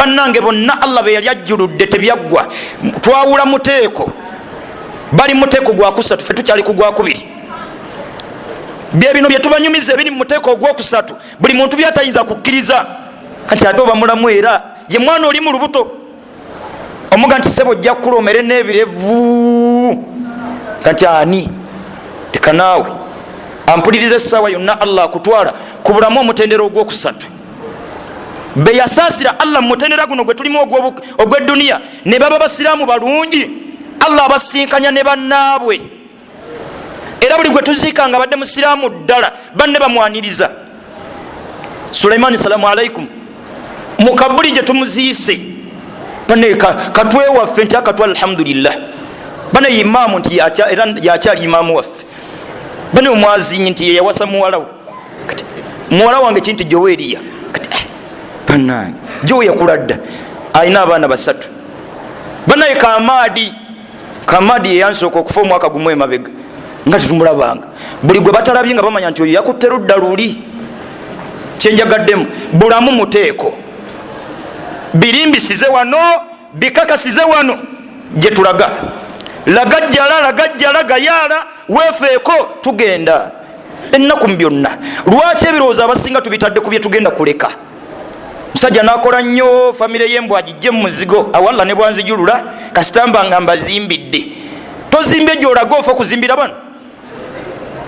bannange bonna Allah be yali ajjuludde tebyaggwa twawula muteeko bali muteeko gwa kusatu fe tukyali kugwa kubiri bye bino bye tubanyumiza ebiri mu muteeko ogwokusatu buli muntu byatayinza kukkiriza kati ate oba mulamu era ye mwana oli mu lubuto omuga nti sebo ojja kula omere n'ebirevu kati ani leka naawe ampuliriza essaawa yonna Allah akutwala ku bulamu omutendera ogwokusatu be yasaasira Allah mu mutendera guno gwe tulimu ogw'edduniya ne baba basiraamu balungi Allah abasinkanya ne bannaabwe era buli gwe tuziika nga badde musiraamu ddala banne bamwaniriza. Sulaimaani salaamu alaikum mu kabuli gye tumuziise bane katwe waffe nti akatwa alhamdulillah bane imaamu nti era yakyali imaamu waffe bane omwazinyi nti yeyawasa muwalawo kati muwala wange kinti Joweeriya kati banange Jowe yakuladda alina abaana basatu banaye Kamadi yeyansooka okufa omwaka gumu emabega nga tetumulabanga buli gwe batalabye nga bamanya nti oyo yakutte ludda luli kyenjagaddemu bulamu muteeko birimbisize wano bikakasize wano gye tulaga lagajjala gayaala weefeeko tugenda ennaku byonna. Lwaki ebirowoozo abasinga tubitadde ku bye tugenda kuleka? Musajja nakola nnyo famire y'embwa agijje mu muzigo awalla ne bwanzijulula kasitamba nga mbazimbidde. Tozimbe gy'olaga ofa kuzimbira bano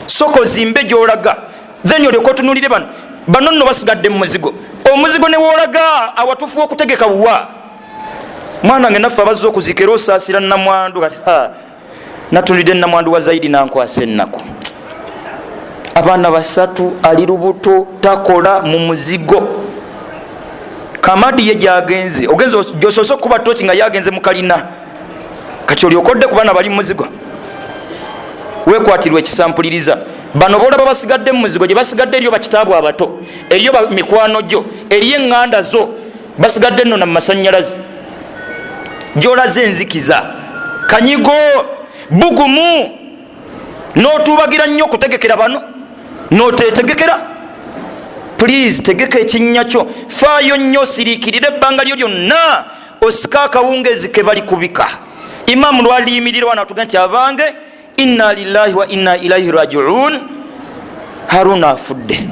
soko zimbe gy'olaga then olyoka otunulire bano nno basigadde mu muzigo omuzigo ne woolaga awatufu okutegeka wa mwana nge naffe abazze okuzika era osaasira namwandu kati natulidde namwandu wa zaidi nankwasa ennaku abaana basatu ali lubuto takola mu muzigo. Kamadi ye gyagenze ogenze gyosoose okuba toki nga yagenze mu kalina kati olyokodde ku baana bali mu muzigo wekwatirwa ekisampuliriza bano boolaba basigadde mu muzigo gye basigadde eriyo bakitaabu abato eriyo mikwano gyo eriyo eŋŋanda zo basigadde nno na masannyalaze gyolaze enzikiza kanyigo bugumu n'otuubagira nnyo okutegekera bano n'otetegekera. Please tegeka ekinnya kyo faayo nnyo siriikirira ebbanga lyo lyonna osika akawungeezi ke bali kubika. Imaamu lwaliyimirira wana atuga nti abange inna lillahi wa inna ilaihi rajiun Haruna afudde.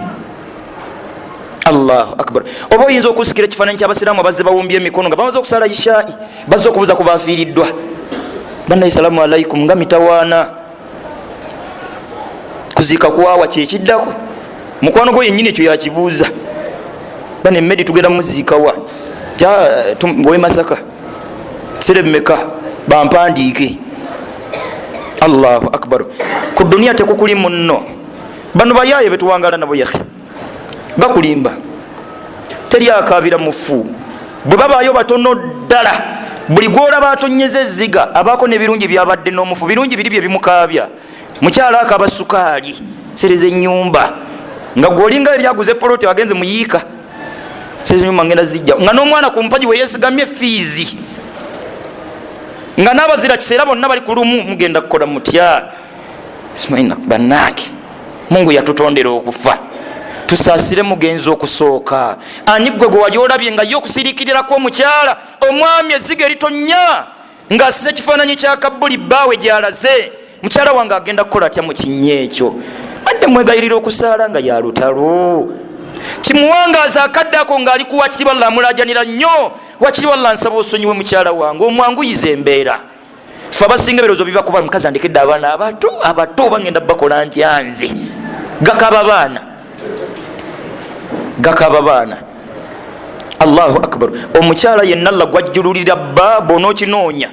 Allahu akbar. Oba oyinza okusikira ekifaananyi ky'abasiraamu abazze bawumbye emikono nga bamaze okusala ishaa'i bazze okubuuza ku baafiiriddwa bannaye salaamu alaikum nga mitawaana kuziika kuwaawa kyekiddako mukwano gwo yennyini ekyo yakibuuza bane mmedi tugenda muziika wa we Masaka seremeka bampandiike. Allahu akbar. Ku duniya tekukuli munno bano bayaye betuwangala nabo yakhe bakulimba teri akabira mufu bwe babaayo batono ddala buli gwolaba atonyeza ezziga abaako n'ebirungi byabadde n'omufu birungi biri bye bimukaabya mukyala akaba sukaali sereza ennyumba nga gwolinga eryaguze poloti wagenze muyiika sereza ennyumba ngenda zijja nga n'omwana ku mpaji we yeesigamye fiizi nga n'abazira kiseera bonna bali ku lumu mugenda kukola mutya simaina bannange Mungu yatutondera okufa tusaasire mugenzi okusooka ani gwe gwe wali olabye nga ye okusiriikirirako omukyala omwami ezziga eritonya nga asize ekifaananyi kya kabbuli bbaawe gy'alaze mukyala wange agenda kukola atya mu kinnya ekyo badde mwegayirira okusaala nga yalutalo kimuwangaaza akadde ako ng'ali ku wakiri walla amulaajanira nnyo wakiri walla nsaba osonyiwe mukyala wange omwanguyiza embeera fe abasinga ebirowoozo bibakuba mukazi andekedde abaana abato oba ngenda bakola ntya nze gakaba baana. Allahu akbar. Omukyala yenna alla gwajjululira bba bonookinoonya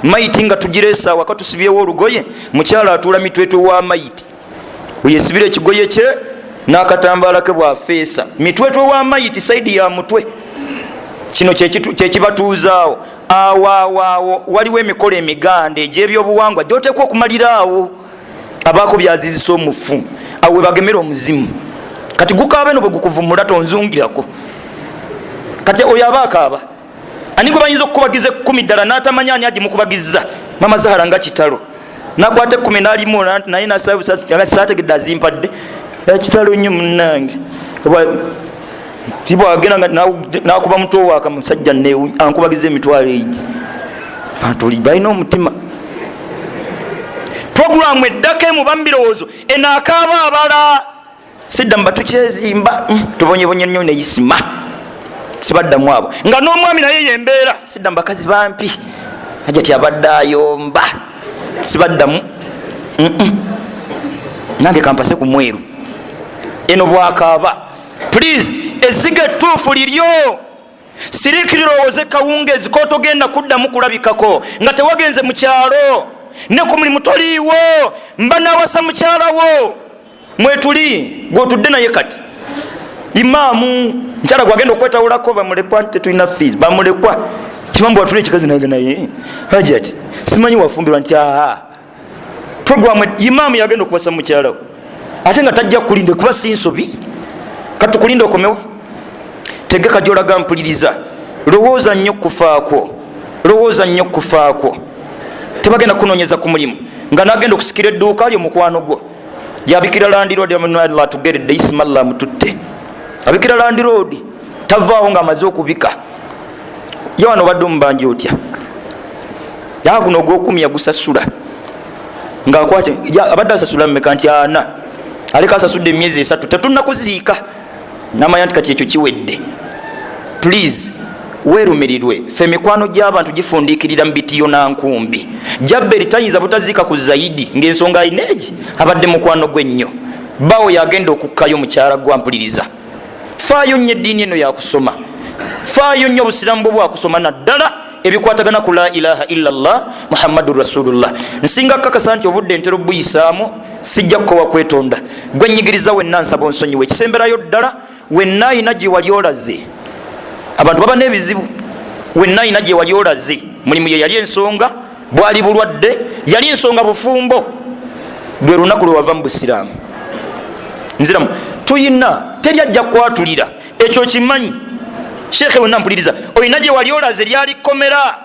mayiti nga tugireesa waka tusibyewo olugoye mukyala atuula mitwetwe wa mayiti yesibira ekigoye kye n'akatambaala ke bwafeesa mitwetwe wa mayiti saidi ya mutwe kino kyekibatuuzaawo awaawo waliwo emikolo emiganda egy'ebyobuwangwa gyoteekwa okumaliraawo abaako byazizisa omufu awo we bagemera omuzimu kati gukaaba no bwe gukuvumula tonzungirako kati oyo aba akaaba ani gwe bayinza okukubagiza 10 ddala n'atamanya ani agimukubagizza mama Zahara nga kitalo nakwata 10 n'alimu naye saategedde azimpadde ekitalo nnyo munnange tibwa agenda nakuba mutwe waka musajja ne ankubagize emitwalo egi bantu balina omutima. Programu eddaka emubambirowoozo enaakaaba abala sidda mba tukyezimba tubonyebonye nnyo neyisima sibaddamu abo nga n'omwami naye yembeera sidda mbakazi bampi ajja tyabadde ayomba sibaddamu nange kampase ku mweru eno bwakaaba. Please eziga ettuufu liryo siriikirowooze kawungeezi kotogenda kuddamu kulabikako nga tewagenze mu kyalo ne ku mulimu toliiwo mba nawasa mukyalawo mwetuli gwotudde naye kati imaamu nkyala gwagenda okwetawulako bamulekwa tetulina fees bamulekwa kimambu watule ekikazi naye naye hajati simanyi wafumbirwa nti programu imaamu yagenda okubasa mukyalawo ate nga tajja kulinda kuba si nsobi katukulinda okomewo tegeka gyolaga mpuliriza lowooza nnyo kufaako lowooza nnyo kufaako tebagenda kunoonyeza ku mulimu nga nagenda okusikira edduuka ali omukwano gwo yabikira landiroodi atugeredde isimallah mututte abikira landiroodi tavaawo nga amaze okubika ye wano obadde omubanja otya yaguno ogwokumi yagusasula ngaakwate abadde asasula mmeka nti ana aleka asasudde emyezi 3 tetunnakuziika namanya nti kati ekyo kiwedde. Please weerumirirwe ffe emikwano gy'abantu gifundiikirira mu bitiyo nankumbi jabberi tayinza butaziika ku zaidi ng'ensonga ayinaegi abadde mukwano gwe nnyo bawo yagenda okukkayo mukyala gwampuliriza. Faayo nnyo eddiini eno yakusoma faayo nnyo obusiramu bwo bwakusoma naddala ebikwatagana ku la ilaha illallah muhammadun rasulullah. Nsinga kakasa nti obudde ntero buyisaamu sijja kukowa kwetonda gwe nnyigiriza wenna nsaba onsonyiwe ekisemberayo ddala wenna ayina gye wali olaze abantu baba n'ebizibu wenna ayina gye wali olaze mulimu ye yali ensonga bwali bulwadde yali ensonga bufumbo lwe lunaku lwe wava mu busiraamu nziramu tuyina teri ajja kwatulira ekyo kimanyi sheekhe wenna mpuliriza oyina gye wali olaze lyali kkomera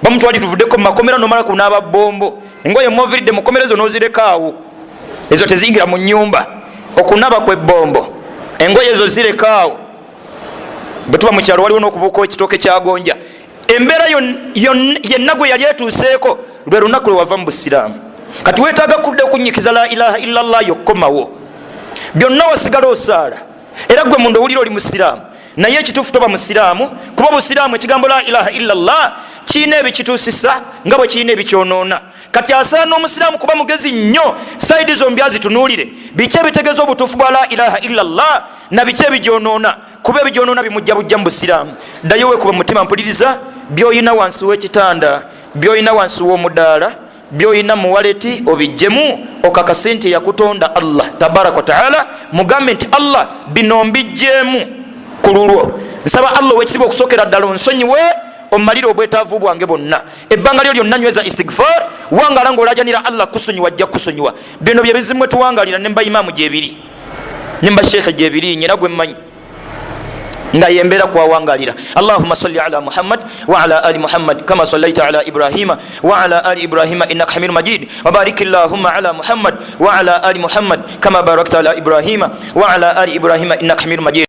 bamutwali tuvuddeko mu makomera nomala kunaaba bombo engoye moviridde mu komera ezo n'ozirekaawo ezo teziyingira mu nnyumba okunaaba kw'ebbombo engoye ezo zirekaawo bwe tuba mu kyalo waliwo n'okubuuka ekitooke kyagonja embeera yenna gwe yali etuuseeko lwe lunaku lwe wava mu busiraamu. Kati weetaaga kudde okunyikiza la ilaha illallah yokkomawo byonna wasigala osaala era gwe munda owulira oli musiraamu naye ekituufu toba musiraamu kuba busiraamu ekigambo la ilaha illallah kiina ebikituusisa nga bwe kiina ebikyonoona. Kati asaana omusiraamu kuba mugezi nnyo saidi zombi azitunuulire biki ebitegeeza obutuufu bwa la ilaha illallah na biki ebigyonoona kuba ebigyonoona bimujja bujja mu busiraamu. Ddayo weekuba mutima mpuliriza byoyina wansi w'ekitanda byoyina wansi w'omudaala byoyina mu waleti obijjemu okakase nti yakutonda Allah tabaraka wa taala mugambe nti Allah bino mbijjeemu ku lulwo nsaba Allah ow'ekitiibwa okusookera ddala onsonyiwe omalire obwetaavu bwange bonna ebbanga lyo lyonna nyweza istighfar wangala ng'olajanira Allah kusonyiwa ajja kusonyiwa. Bino bye bizimwe tuwangalira ne mba imaamu gyebiri ne mba sheekhe gyebiri nyina gwe mmanyi nga yembeera kwawangalira. Allahumma salli ala Muhammad wa ala ali Muhammad kama sallaita ala Ibrahima wa ala ali Ibrahima innaka hamidun majid wa barik Allahumma ala Muhammad wa ala ali Muhammad kama barakta ala Ibrahima wa ala ali Ibrahima innaka hamidun majid.